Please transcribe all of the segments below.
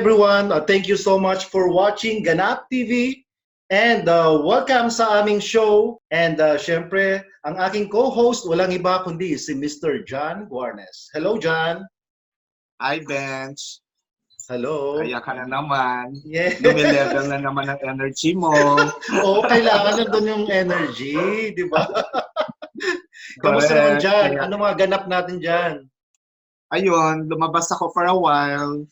everyone. Thank you so much for watching Ganap TV. And welcome sa aming show. And syempre, ang aking co-host, walang iba kundi si Mr. John Guarnes. Hello, John. Hi, Bench. Hello. Kaya ka na naman. Yeah. Lumilevel na naman ang energy mo. Oo, kailangan nandun yung energy, di ba? Kamusta naman dyan? Ano mga ganap natin dyan? Ayun, lumabas ako for a while.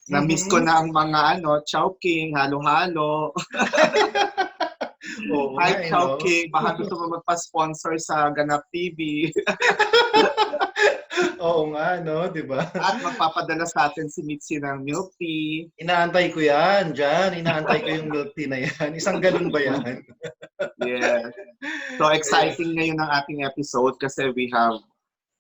Na-miss ko na ang mga chowking, halo-halo. Hi, chowking. Baka gusto mo magpa-sponsor sa Ganap TV. Oo nga, no? Di ba? At magpapadala sa atin si Mitzi ng milk tea. Inaantay ko yan, dyan. Inaantay ko yung milk tea na yan. Isang galon ba yan? Yeah. So exciting ngayon ang ating episode kasi we have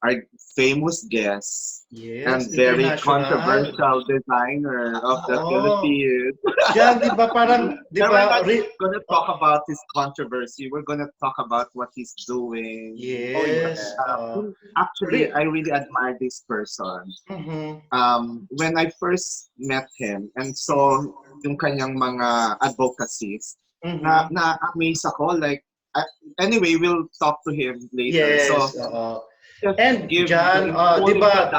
our famous guest. Yes, and very controversial designer of the Philippines. Yan, di ba parang, di ba? We're not gonna talk about his controversy. We're gonna talk about what he's doing. Yes. Actually, I really admire this person. When I first met him and saw yung kanyang mga advocacies, na-amaze ako. Like, anyway, we'll talk to him later. Yes. So, and John, di ba?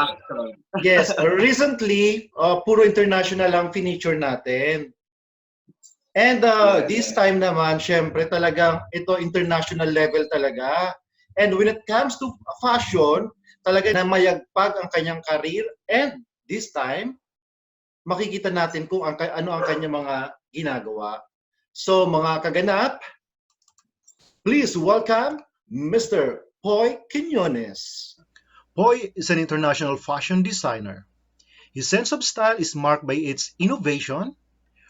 Yes, recently, puro international ang feature natin. And this time naman, syempre talagang ito international level talaga. And when it comes to fashion, talaga na mayagpag ang kanyang career. And this time, makikita natin kung ano ang kanyang mga ginagawa. So mga kaganap, please welcome Mr. Puey Quinones. Puey is an international fashion designer. His sense of style is marked by its innovation,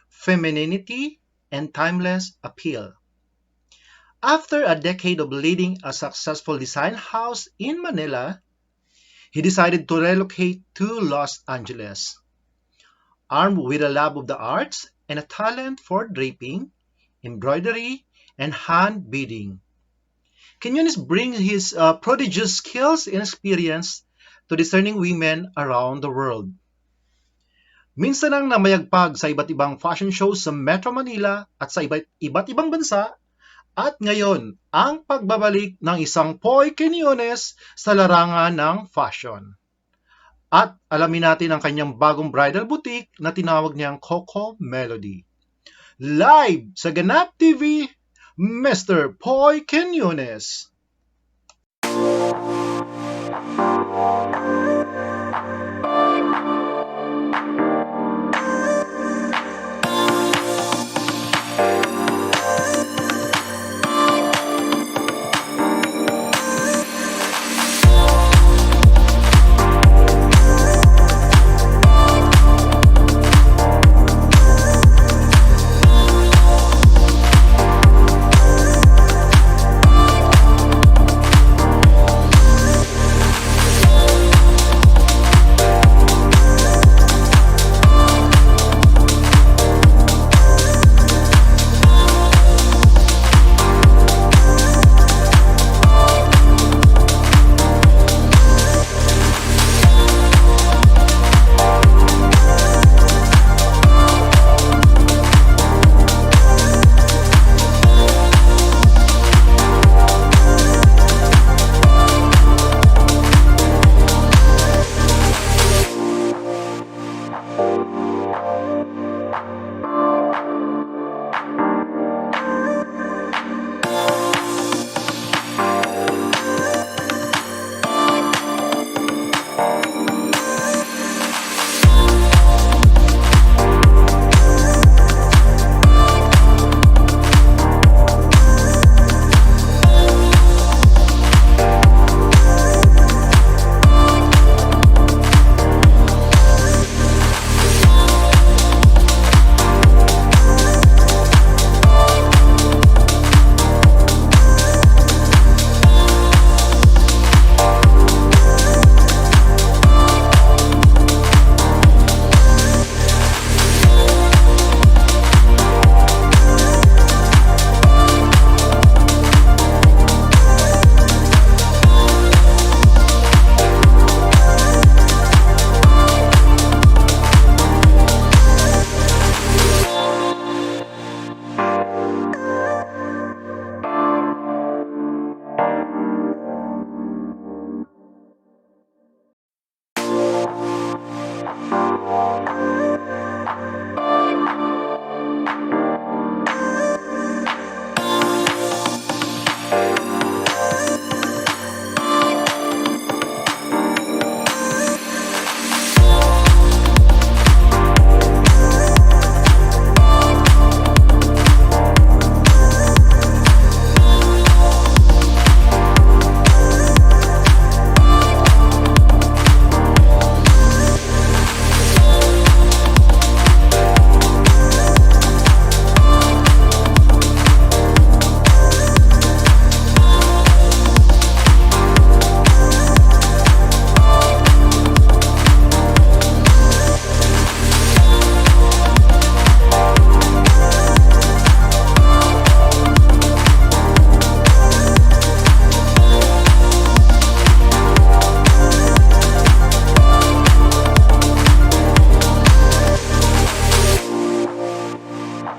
femininity, and timeless appeal. After a decade of leading a successful design house in Manila, he decided to relocate to Los Angeles. Armed with a love of the arts and a talent for draping, embroidery, and hand beading, Quinones brings his prodigious skills and experience to discerning women around the world. Minsan ang namayagpag sa iba't ibang fashion shows sa Metro Manila at sa iba't ibang bansa, at ngayon ang pagbabalik ng isang Puey Quinones sa larangan ng fashion. At alamin natin ang kanyang bagong bridal boutique na tinawag niyang Coco Melody. Live sa Ganap TV, Mr. Puey Quinones.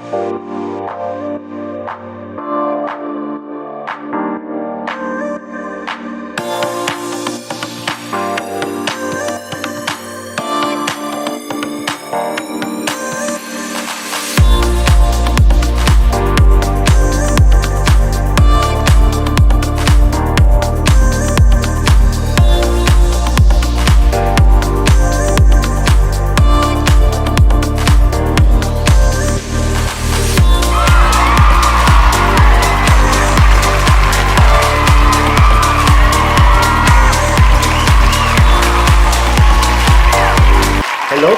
Hello,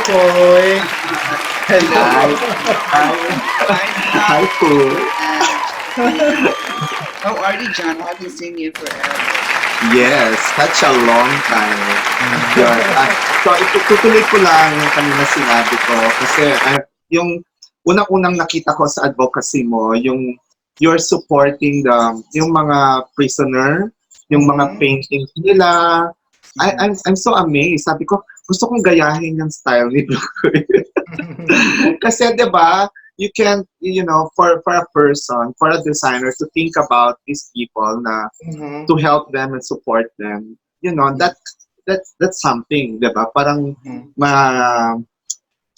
Poy. Hello. Hi, Poo. How are you, John? I haven't seen you forever. Yes, such a long time. Yun. So, itutuloy ko lang yung kanina sinabi ko kasi yung unang-unang nakita ko sa advocacy mo, yung you're supporting yung mga prisoner, yung mga paintings nila. I'm so amazed. Sabi ko, gusto kong gayahin yung style ni Blukoy. Kasi 'di ba, you can, for a person, for a designer to think about these people na to help them and support them, that's something, 'di ba? Parang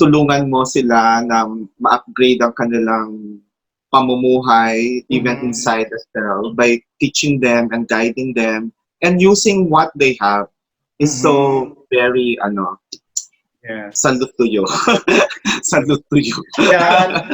tulungan mo sila na ma-upgrade ang kanilang pamumuhay even inside the cell by teaching them and guiding them and using what they have is so very salute to you. Salute to you.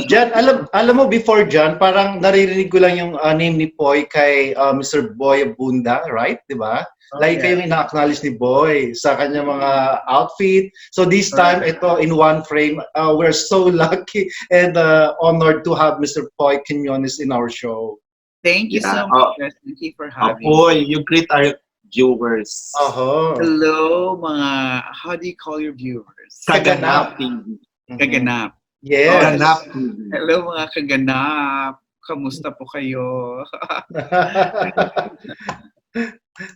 Jan, alam mo before Jan, parang naririnig ko lang yung name ni Poy kay Mr. Boy Bunda, right? 'Di ba? Like yung ina-acknowledge ni Boy sa kanyang mga outfit. So this time, ito in one frame, we're so lucky and honored to have Mr. Puey Quinones in our show. Thank you so much. Thank you for having me. You greet our viewers. Hello, mga, how do you call your viewers? GanapTV. Ganap. Yes. GanapTV. Hello, mga kaganap. Kamusta po kayo?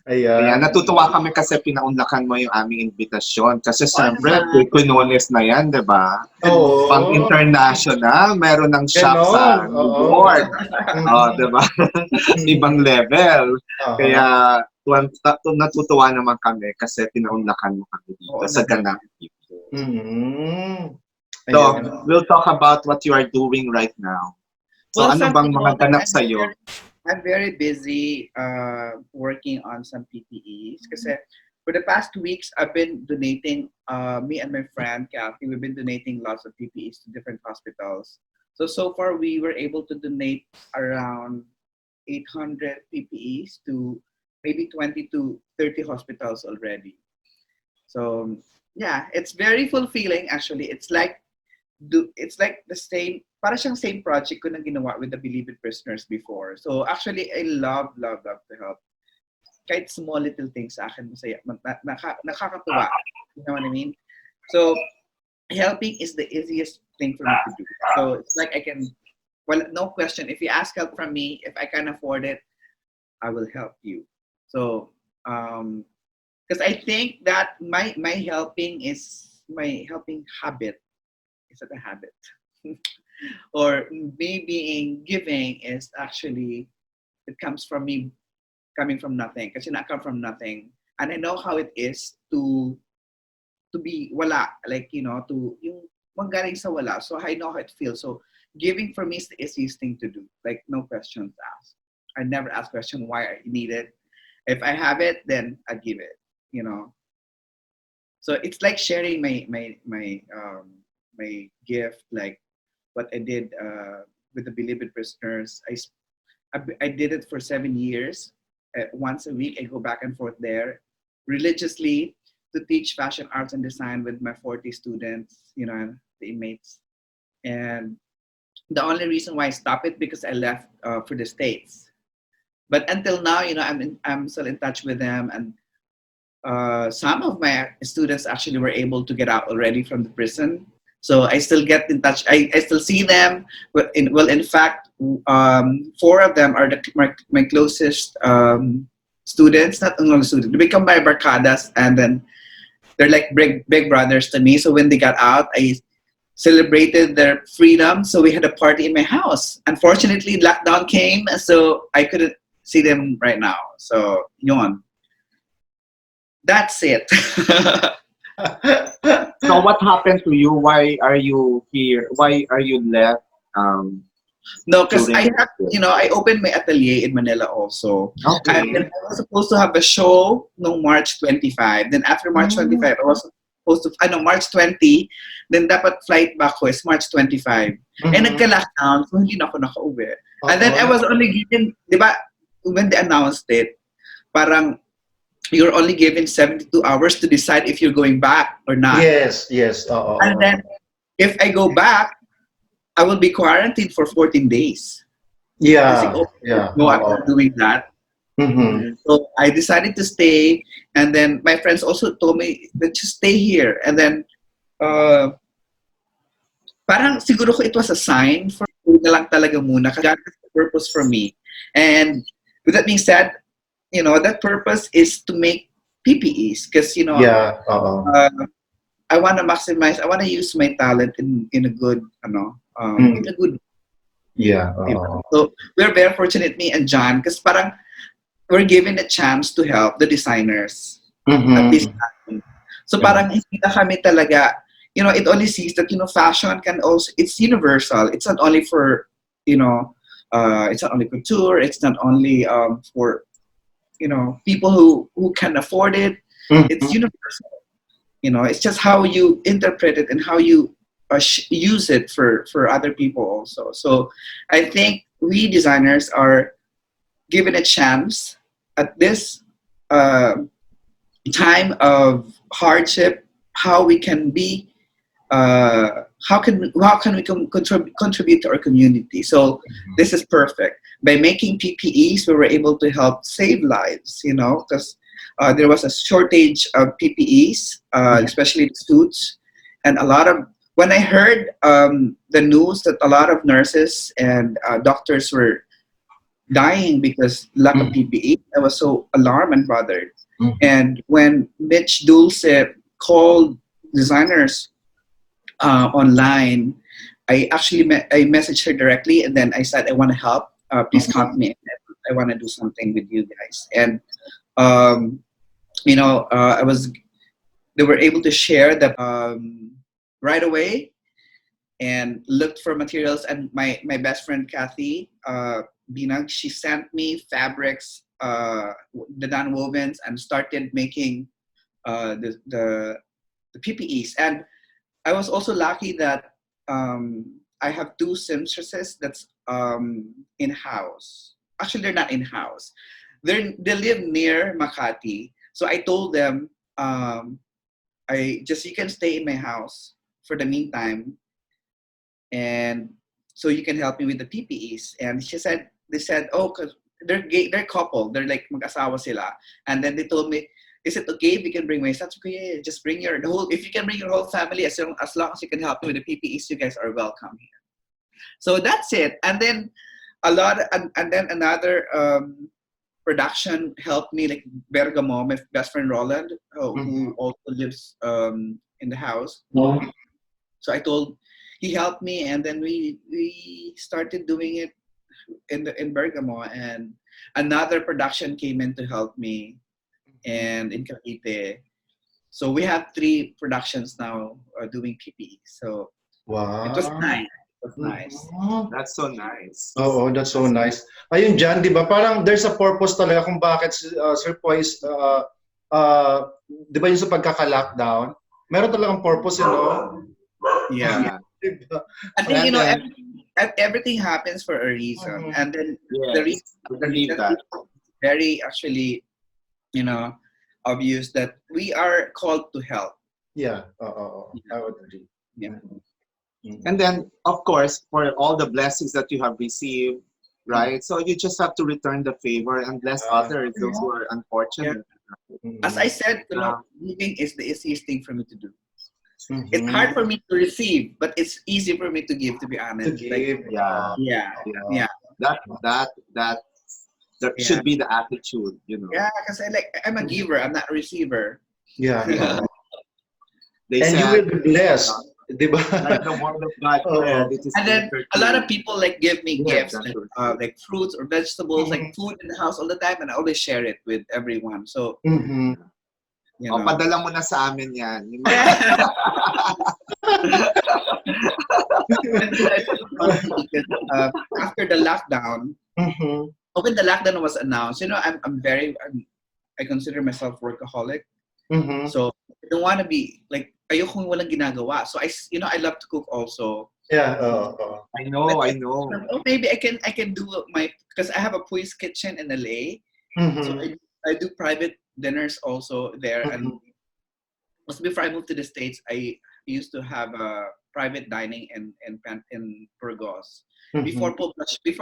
Ayan, natutuwa kami kasi pinaunlakan mo yung aming invitasyon. Kasi siyempre, Puey Quinones na yan, di ba? Pang international, meron ng shop sa New York. Di ba? Ibang level. Kaya, natutuwa naman kami kasi pinaunlakan mo kami dito sa Ganap TV. So, we'll talk about what you are doing right now. So, ano bang mga ganap sa'yo? I'm very busy working on some PPEs kasi for the past 2 weeks, I've been donating, me and my friend, Kathy, we've been donating lots of PPEs to different hospitals. So far, we were able to donate around 800 PPEs to maybe 20 to 30 hospitals already. So, yeah, it's very fulfilling actually. It's like the same, para siyang same project ko na ginawa with the Believe It prisoners before. So actually, I love to help. Kahit small little things sa akin, masaya, nakakatuwa. You know what I mean? So, helping is the easiest thing for me to do. So, it's like I can, well, no question, if you ask help from me, if I can afford it, I will help you. So, because I think that my helping habit. Is it a habit? Or me being giving is actually, it comes from me coming from nothing. Kasi I come from nothing. And I know how it is to be wala. Like, to yung manggaling sa wala. So I know how it feels. So giving for me is the easiest thing to do. Like, no questions asked. I never ask question why I need it. If I have it, then I give it. So it's like sharing my gift, like what I did with the Believe It prisoners. I did it for 7 years. Once a week, I go back and forth there religiously to teach fashion arts and design with my 40 students, the inmates. And the only reason why I stopped it because I left for the States. But until now, I'm still in touch with them, and some of my students actually were able to get out already from the prison. So I still get in touch. I still see them. In fact, 4 of them are my closest students. Not only students, they become my barcadas, and then they're like big brothers to me. So when they got out, celebrated their freedom. So we had a party in my house. Unfortunately, lockdown came, so I couldn't see them right now. So yun, that's it. So what happened to you? Why are you here? Why are you left? No, because During I opened my atelier in Manila also. And then okay. I was supposed to have a show no March 25. Then after March 25, I was supposed to, March 20. Then dapat flight back ko is March 25. And nagka-lockdown, so hindi na ako nakauwi. And then I was only given, di ba, when they announced it, parang you're only given 72 hours to decide if you're going back or not. Yes. And then if I go back, I will be quarantined for 14 days. Yeah. No, I'm not doing that. So I decided to stay, and then my friends also told me that just stay here. And then, parang siguro ko it was a sign for me na lang talaga muna. Kasi God has a purpose for me. And with that being said, that purpose is to make PPEs. Because, I want to maximize, I want to use my talent in a good, in a good. So we're very fortunate, me and John, because parang we're given a chance to help the designers at this time. So parang hindi na kami talaga, it only sees that, fashion can also, it's universal. It's not only for, it's not only couture, it's not only for, people who can afford it. It's universal. It's just how you interpret it and how you use it for other people also. So I think we designers are given a chance at this time of hardship, how we can be, how can we contribute to our community. So this is perfect. By making PPEs, we were able to help save lives, because there was a shortage of PPEs, especially the suits. And when I heard the news that a lot of nurses and doctors were dying because lack of PPE, I was so alarmed and bothered. And when Mitch Dulce called designers online, I messaged her directly, and then I said, I want to help. Please contact me. I want to do something with you guys. And they were able to share that right away, and looked for materials. And my best friend Kathy Binag, she sent me fabrics, the nonwovens, and started making the PPEs. And I was also lucky that I have two seamstresses that's in-house. Actually, they're not in-house. They live near Makati. So I told them, you can stay in my house for the meantime, and so you can help me with the PPEs. And they said, oh, cause they're gay, they're couple, they're like mag-asawa sila. And then they told me, is it okay if we can bring my son? Okay, yeah, just bring if you can bring your whole family, as long as you can help me with the PPEs, you guys are welcome here. So that's it. And then and then another production helped me, like Bergamo, my best friend Roland, who also lives in the house. So he helped me, and then we started doing it in Bergamo, and another production came in to help me, and in Cavite. So we have 3 productions now doing PPE. So Wow. It was nice. Nice. That's so nice. Oo, that's so nice. Ayun dyan, di ba? Parang there's a purpose talaga kung bakit Sir Puey di ba yung sa pagkaka-lockdown? Meron talagang purpose, Yeah. Diba? I think, everything happens for a reason. And then the reason that. is very actually, obvious that we are called to help. Yeah. I would agree. Yeah. And then, of course, for all the blessings that you have received, right? So you just have to return the favor and bless others, those who are unfortunate. As I said, giving is the easiest thing for me to do. It's hard for me to receive, but it's easy for me to give, to be honest. To give. Yeah. That should be the attitude, Yeah, because I'm a giver, I'm not a receiver. Yeah. They And said, you will be blessed. Di ba? Like the word of God said, it is And then better a lot of to people like give me live gifts than to receive. like fruits or vegetables, like Mhm. food in the house all the time, and I always share it with everyone. So Mhm. you O, know. padala mo na sa amin yan. Yung mga- And it's so funny because after the lockdown, Mhm. when the lockdown was announced, I consider myself workaholic. Mhm. So I don't want to be like ayokong walang ginagawa. So I love to cook also. Yeah, oo. I know, I know. Oh, maybe I can do because I have a Puey's kitchen in LA. So Mhm. I do private dinners also there. And Mhm. also before I moved to the States, I used to have a private dining in Burgos. Mhm. Before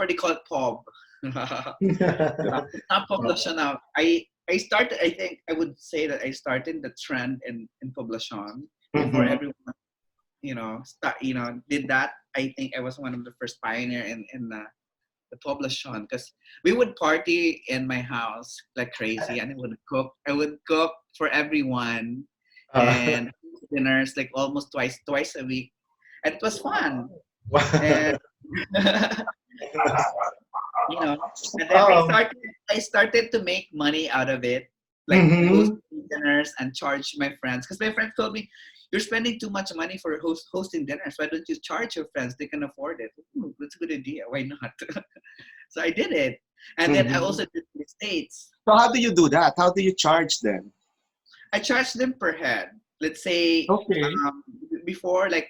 they call it pub. It's not Poblacion now. I started. I think I would say that I started the trend in Poblacion before Mhm. everyone did that. I think I was one of the first pioneer in the Poblacion because we would party in my house like crazy, and I would cook for everyone Ah. and dinners like almost twice a week, and it was fun. Wow. And you know, and then Oo. I started to make money out of it, like Mhm. hosting dinners and charge my friends. Because my friends told me, "You're spending too much money for hosting dinners. Why don't you charge your friends? They can afford it." That's a good idea. Why not? So I did it, and then I Mhm. also did the States. So how do you do that? How do you charge them? I charged them per head. Let's say Okay. before like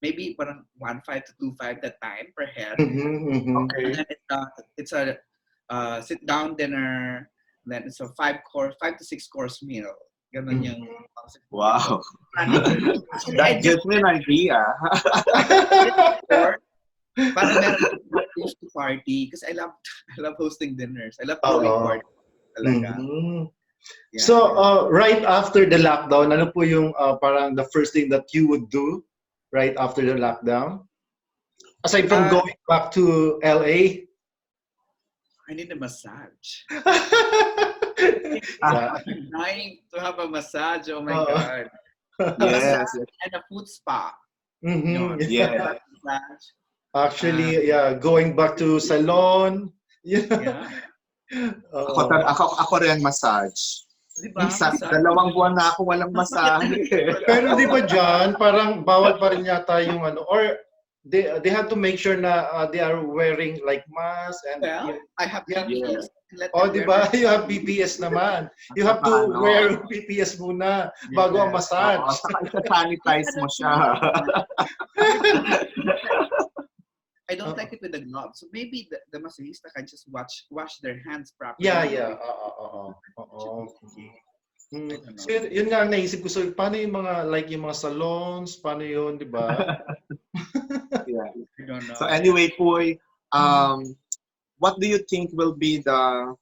maybe parang 1.5 to 2.5 that time per head. Mhm. Mhm. And Okay. then it's a sit down dinner. Then it's a 5 to 6 course meal. Ganun yung Mhm. concept ko before. Wow. And actually, I That did gives me an idea. it before. Para meron akong host to party because I love hosting dinners. I love throwing Oo. parties talaga. Mhm. Yeah. So, right after the lockdown, ano po yung parang the first thing that you would do right after the lockdown? Aside from Uh, going back to LA? I need a massage. Yeah. I'm dying to have a massage. Oh my Oo. God. A Yes. massage and a food spa. Mhm. Yun. Yeah. Massage. Actually, yeah, going back to salon. Yeah. Yeah. Oo. Ako rin massage. Di ba? Minsan, Massage. 2 buwan na ako walang masahe. Pero di ba dyan, parang bawal pa rin yata yung ano, or they have to make sure na they are wearing like mask and Well, I have yeah. Yeah. PPEs. Let Oh, them di wear ba? their You have PPS naman. At You have saka to ano, wear PPS muna bago ang Yes. oo, massage. saka isa-sanitize mo siya. I don't like it with the gloves. So maybe the massagista can just wash their hands Yeah, properly. yeah. Oo. Should Oo. be okay. I Mm. don't So know. yun nga ang naisip ko. So paano yung mga like yung mga salons, paano yun, di ba? Yeah. I don't So know. anyway, Puy, what do you think will be the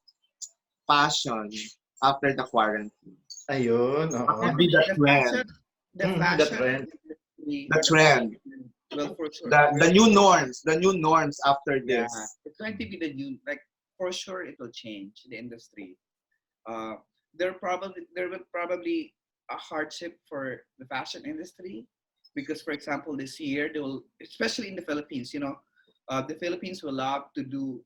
fashion after the quarantine? Ayun, What oo. would be the The trend? the The fashion trend. industry The or the trend. fashion, well, for sure. The new norms after Yeah, this. it's going to be the new, like, for sure it will change the industry. Uh, there will probably a hardship for the fashion industry because, for example, this year they will, especially in the Philippines, the Philippines will love to do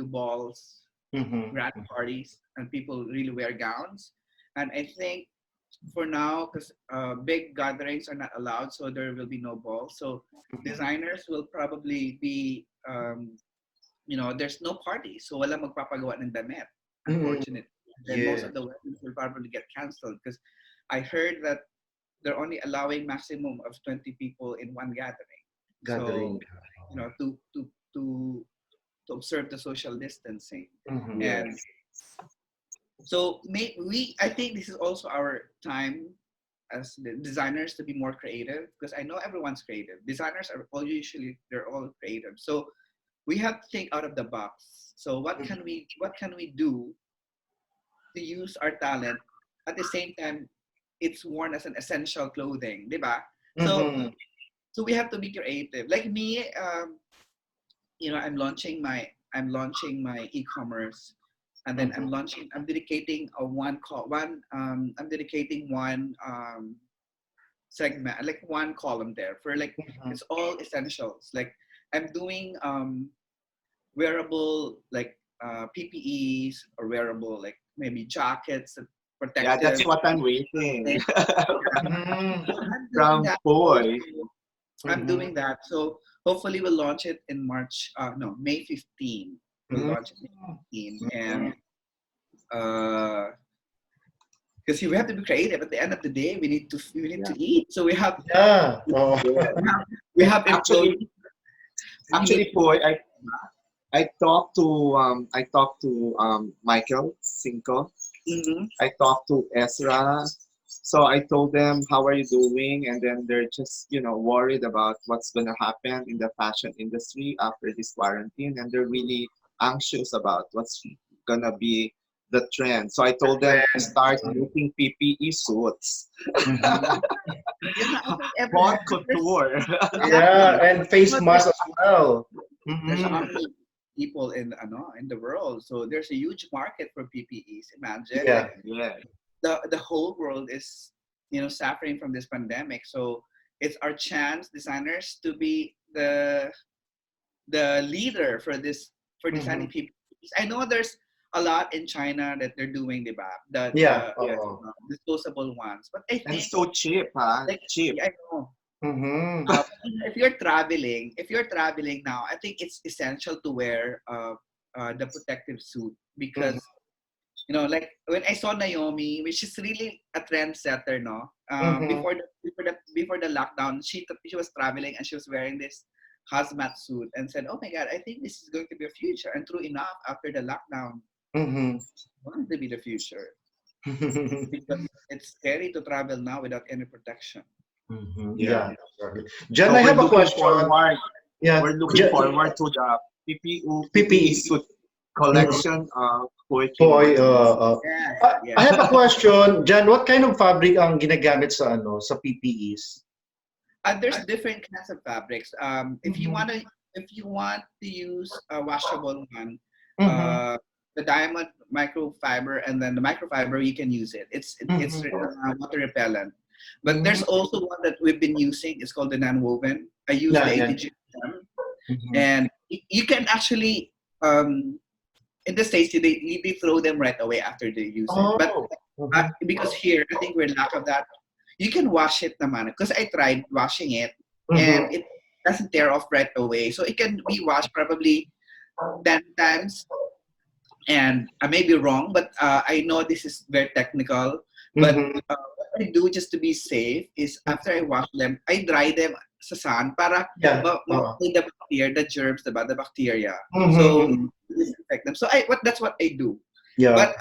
balls, Mhm. grand parties, and people really wear gowns. And I think for now, because big gatherings are not allowed, so there will be no balls. So designers will probably be there's no party, so wala magpapagawa ng damit, Mhm. unfortunately. Then most Yeah. of the weddings will probably get canceled because I heard that they're only allowing maximum of 20 people in one gathering. Gathering. So, to observe the social distancing. Mhm. And Yes. so I think this is also our time as the designers to be more creative because I know everyone's creative. Designers are all usually they're all creative. So we have to think out of the box. So what can we do to use our talent at the same time it's worn as an essential clothing, diba? So Mhm. so we have to be creative. Like me, I'm launching my e-commerce, and then Mhm. I'm dedicating a one call one I'm dedicating one segment, like one column there for like Mhm. it's all essentials. Like I'm doing wearable like PPEs or wearable like maybe jackets, Yeah, that's protective. what I'm waiting Mhm. I'm doing from that also. Puey. I'm Mhm. doing that. So hopefully we'll launch it in March. No, May 15. We'll Mhm. launch it May 15, and Mhm. because we have to be creative. At the end of the day, we need Yeah. to eat. So we have Yeah. Oh. Yeah. we have Actually, employees. We need. actually, Puey, I talked to Michael Cinco. Mhm. I talked to Ezra. So I told them, how are you doing? And then they're just, worried about what's going to happen in the fashion industry after this quarantine. And they're really anxious about what's going to be the trend. So I told them to start making PPE suits. Mhm. Yeah, I think Haute there's couture. Yeah, exactly. and face There's mask as well. there's Mhm. how many people in the world, so there's a huge market for PPEs. Imagine Yeah. like Yeah. the whole world is suffering from this pandemic, so it's our chance designers to be the leader for this for designing Mhm. PPEs. I know there's a lot in China that they're doing Yeah. Yeah. disposable ones, but I And think so cheap, huh? like Cheap. I know Mhm. if you're traveling now, I think it's essential to wear the protective suit Mhm. because like when I saw Naomi, which is really a trendsetter, no. Mhm. Before the lockdown, she was traveling and she was wearing this hazmat suit and said, "Oh my God, I think this is going to be a future." And true enough, after the lockdown, Mhm. it's going to be the future Mhm. because it's scary to travel now without any protection. Yeah. Yeah. Exactly. Jan, So I we're have a looking question. forward. Yeah. We're looking forward to the PPE PPE. suit Mhm. collection of Puey Boy, Quinones. Yes, I yes. have a question. Jan, what kind of fabric ang ginagamit sa PPEs? There's different kinds of fabrics. Mhm. If you want to use a washable one, Mhm. uh, the diamond microfiber and then the microfiber, you can use it. It's Mhm. water repellent. But Mhm. there's also one that we've been using. It's called the non-woven. I use the Yeah, yeah. 80 GM, Mhm. and you can actually in the states they throw them right away after they use it. But Oh. Mhm. because here I think we're lack of that. You can wash it naman because I tried washing it Mhm. and it doesn't tear off right away. So it can be washed probably 10 times. And I may be wrong, but I know this is very technical. But Mhm. what I do just to be safe is after I wash them, I dry them sa sun para Yeah. Oo. ma-kill the bacteria, the germs, the bacteria. So Mhm. disinfect them. So that's what I do. Yeah. But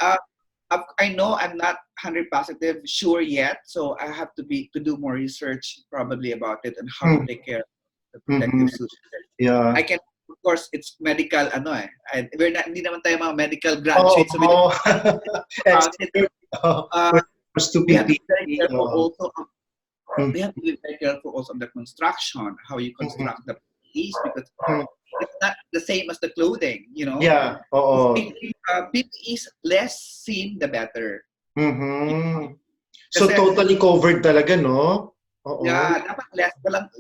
I know I'm not 100% sure yet, so I have to do more research probably about it and how to Mhm. take care of the Mhm. protective suit. Yeah. I can, of course, it's medical, we're not, hindi naman tayo mga medical Oo. graduates, so we don't about it. Expert Uh, when it comes to we have to be very PPE. careful also. Mhm. We have to be very careful also of the construction, how you Mhm. construct the piece, because Mhm. it's not the same as the clothing. Yeah. Oo. PPE is less seen, the better. Mhm. So Kasi totally covered talaga, no? Oo. yeah, dapat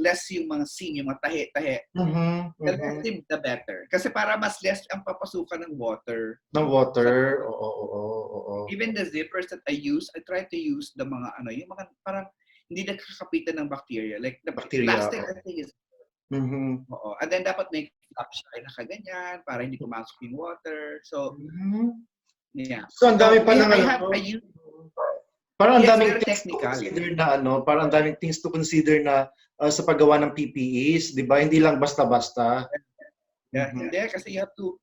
less yung mga scene, yung mga tahi-tahi. Mhm. The less Mhm. the better. Kasi para mas less ang papasukan ng water. Ng Sa, water. Oo, oo, oo. even the zippers that I try to use the mga yung mga parang hindi nakakapitan ng bacteria. Like the Bacteria. plastic, I think is, Mhm. oo. And then dapat may flap siya ay nakaganyan para hindi pumasok yung water. So, Mhm. yeah. So ang dami So, pa ng I use, parang ang yes, daming very things to technical. consider na parang ang daming things to consider na sa paggawa ng PPEs, 'di ba? Hindi lang basta-basta. Yeah, Mhm. hindi kasi you have to,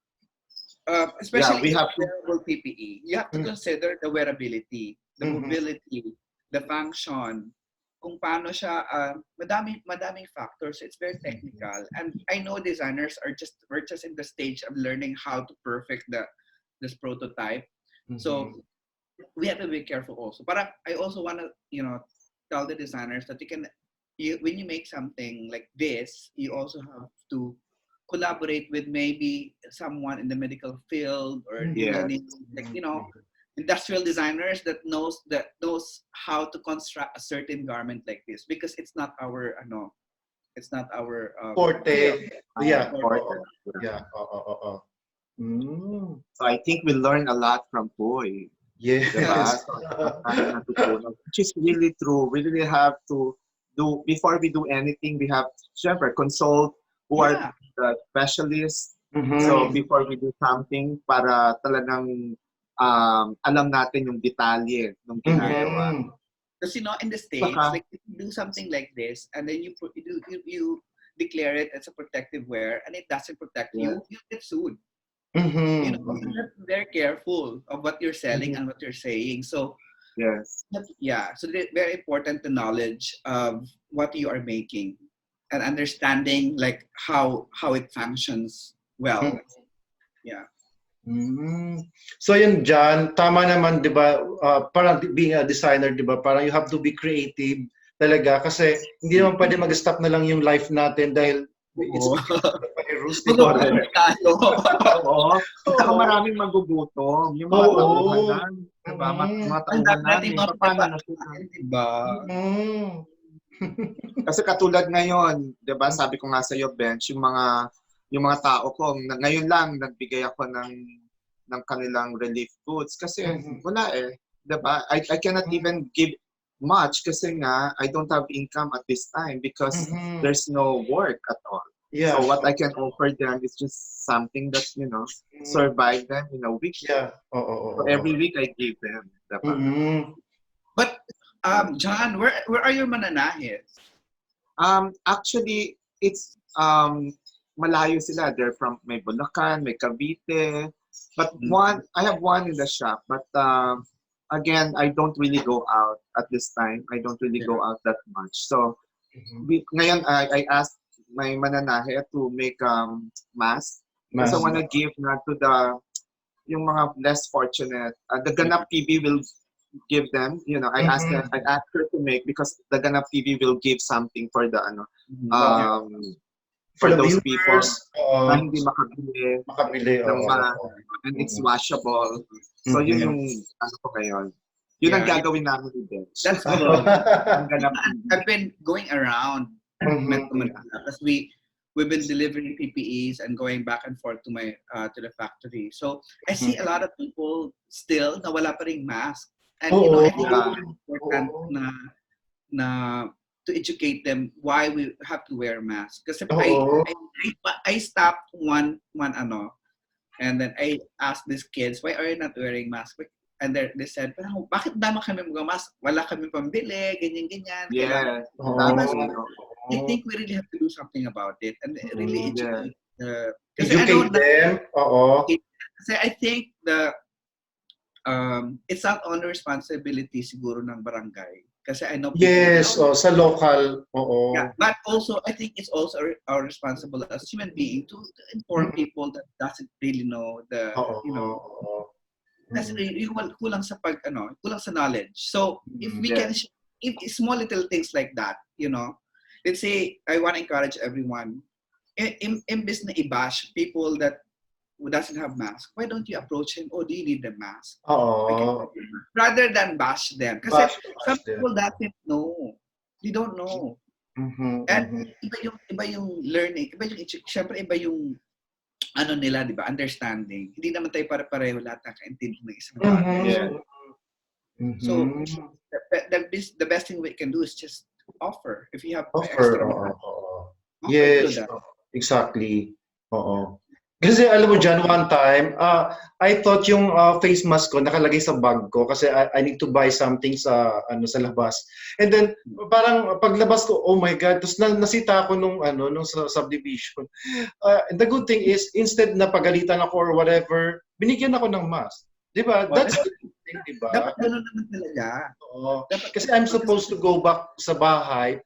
Yeah, especially we if have it's to. wearable PPE, you have to Mhm. consider the wearability, the Mhm. mobility, the function, kung paano siya, madaming factors. It's very technical. And I know designers we're just in the stage of learning how to perfect this prototype. So Mhm. we have to be careful also. But I also want to, tell the designers that when you make something like this, you also have to collaborate with maybe someone in the medical field or Mhm. Yeah. any, like, industrial designers that knows how to construct a certain garment like this, because it's not our it's not our field. Forte. Yeah. Important. Yeah. Mm. So I think we learn a lot from Puey. Yes. Diba? So, tayo natutunan. Which is really true. We really have to do, before we do anything, we have to, syempre, consult who are Yeah. the specialists. Mhm. So before we do something, para talagang alam natin yung detalye ng ginagawa. Mhm. Because in the States, Saka, like if you do something like this and then you declare it as a protective wear and it doesn't protect you, you get sued. You Mhm. have to be very careful of what you're selling and what you're saying. So yes. yeah, so it's very important the knowledge of what you are making and understanding like how it functions well. Yeah. Mm. So yun John, tama naman 'di ba? Parang being a designer 'di ba? Parang you have to be creative talaga kasi hindi naman pwede mag-stop na lang yung life natin dahil it's Oo. because of the virus, 'di ba? Oo. Saka Oo. maraming magugutom. Yung mga Oo. tauhan lang. Diba? Mm. Mga Ang tauhan dami nating namin. Paano na sila? diba? Mm. Kasi katulad ngayon, 'di ba? Sabi ko nga sa iyo, Bench, yung mga tao ko, ngayon lang nagbigay ako ng kanilang relief goods kasi wala 'di ba? I cannot even give much kasi nga I don't have income at this time because there's no work at all. Yeah. So what I can offer them is just something that, survive them in a week. Yeah. Oo. So every week I give them, 'di ba? But John, where are your mananahis? Actually, it's malayo sila. They're from may Bulacan, may Cavite. But I have one in the shop. But again, I don't really go out at this time. I don't really go out that much. So ngayon, I asked my mananahe to make mask. Because I want to give na to yung mga less fortunate. The GanapTV will give them, I asked her to make because the GanapTV will give something for the for those people na hindi makabili ng and it's washable. So yun yung ko ngayon. Yun ang gagawin namin din. That's good. I've been going around Metro Manila because we've been delivering PPEs and going back and forth to to the factory. So I see a lot of people still na wala pa ring mask. And I think it's important na to educate them why we have to wear masks. Kasi I stopped one and then I asked these kids, why are you not wearing masks? And they said, bakit naman kami mag-mask? Wala kami pambili, ganyan-ganyan. Yeah. I think we really have to do something about it and really educate. Educate them. Kasi I think it's not on the responsibility siguro ng barangay. Kasi I know people sa local. Yeah, but also I think it's also our responsible as human being to inform people that doesn't really know that's really kulang sa kulang sa knowledge. So if we can, if small little things like that, let's say I want to encourage everyone. Imbes na i-bash people that who doesn't have mask, why don't you approach him? Oh, do you need the mask? Rather than bash them. Kasi some people doesn't know. They don't know. And iba yung learning, syempre iba yung nila, di ba? Understanding. Hindi naman tayo pare-pareho lahat nakaintindi ng isang bagay. So the best thing we can do is just offer. If you have extra money. Yes, exactly. Kasi alam mo dyan, one time, I thought yung face mask ko nakalagay sa bag ko kasi I need to buy something sa labas. And then parang paglabas ko, oh my God, tapos nasita ako nung sa subdivision. And the good thing is, instead na pagalitan ako or whatever, binigyan ako ng mask. Di ba? That's the thing, di ba? Dapat gano'n naman talaga. Kasi I'm supposed to go back sa bahay,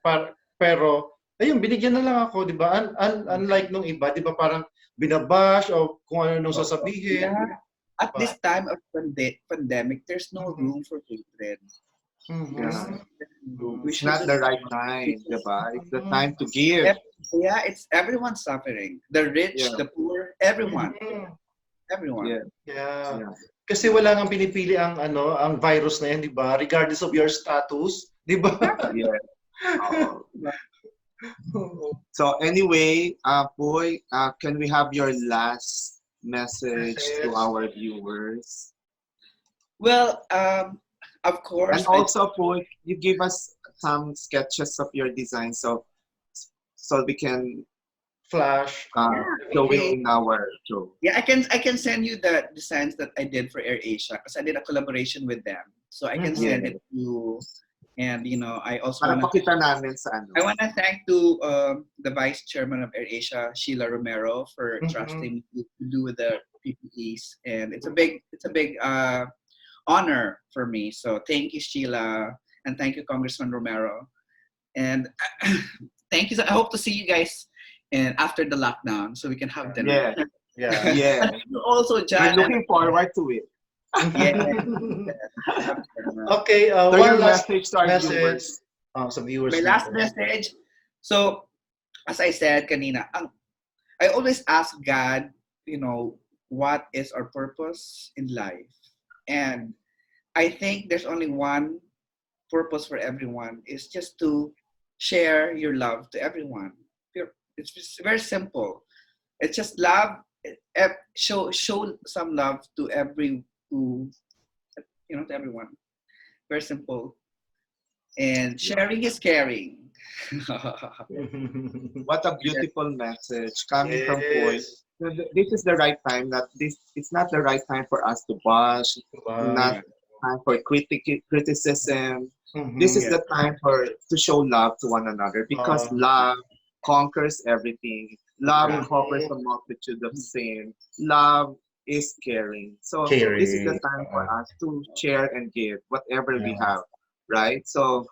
pero ayun, binigyan na lang ako, di ba? Unlike nung iba, di ba parang binabash o kung ano nung sasabihin. Yeah. At this time of pandemic, there's no room for hatred. It's not the right time, diba? It's the time to give. Yeah, it's everyone's suffering. The rich, the poor, everyone. everyone. Yeah. Yeah. Yeah. Kasi wala nang pinipili ang ang virus na 'yan, 'di ba? Regardless of your status, 'di ba? Yeah. So anyway, Puey, can we have your last message to our viewers? Well, of course, And also, Puey, you give us some sketches of your design, so we can Flash. show it in our show. yeah, I can send you the designs that I did for AirAsia because I did a collaboration with them, so I can send it to you. And I also Para pakita namin sa ano. I want to thank to the vice chairman of AirAsia, Sheila Romero, for trusting me to do with the PPEs, and it's a big honor for me. So thank you, Sheila, and thank you, Congressman Romero, and thank you. I hope to see you guys and after the lockdown, so we can have dinner. Yeah. Yeah. Also, John, I'm looking forward to it. yeah. Okay, So one your last message to our message viewers. sa viewers. My last message. So, as I said kanina, I always ask God, what is our purpose in life? And I think there's only one purpose for everyone, is just to share your love to everyone. It's just very simple. It's just love. Show some love to to everyone. Very simple. And sharing is caring. What a beautiful message coming from Puey. Yes. This is the right time. It's not the right time for us to bash. Not time for criticism. This is the time to show love to one another, because love conquers everything. Love covers a multitude of sin. Love is caring. So this is the time for us to share and give whatever we have, right? So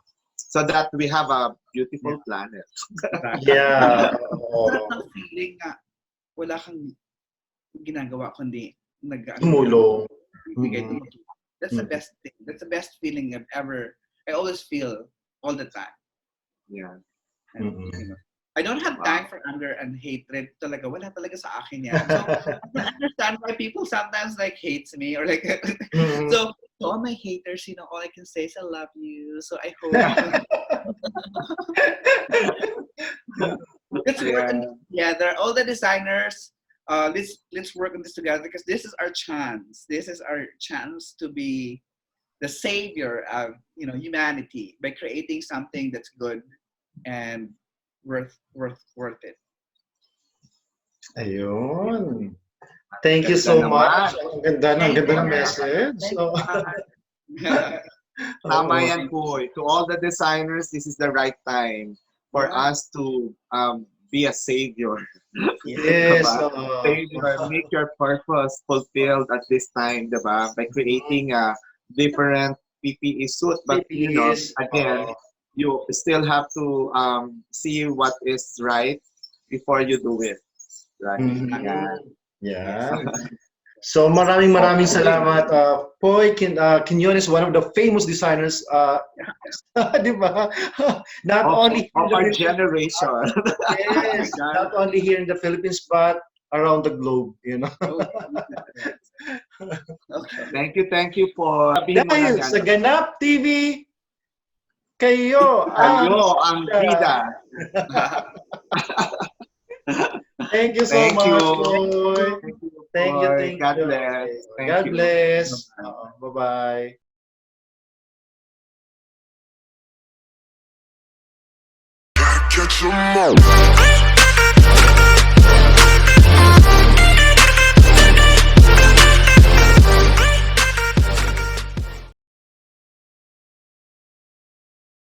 that we have a beautiful planet. Yeah. Sarap ng feeling nga wala kang ginagawa kundi Tumulong. That's the best thing. That's the best feeling I always feel all the time. Yeah. And, I don't have time for anger and hatred. Talaga, wala talaga sa akin yan. So, I understand why people sometimes hates me or so all my haters, all I can say is I love you. So I hope let's work on, there are all the designers. Let's work on this together, because this is our chance. This is our chance to be the savior of humanity by creating something that's good and worth it. Ayun. Thank you so much. Ang ganda ng message. So, Tama yan, Puey. To all the designers, this is the right time for us to be a savior. yes. Savior, make your purpose fulfilled at this time, diba? By creating a different PPE suit. But, again, you still have to see what is right before you do it. Right? Yeah. So maraming salamat. Puey Quinones, one of the famous designers, di ba? Not only of our generation. Yes, not only here in the Philippines but around the globe, Okay. Thank you for dahil sa GanapTV, kayo ang bida. Thank you so much, Puey. Thank you. God bless. God bless. Bye-bye. Catch 'em all.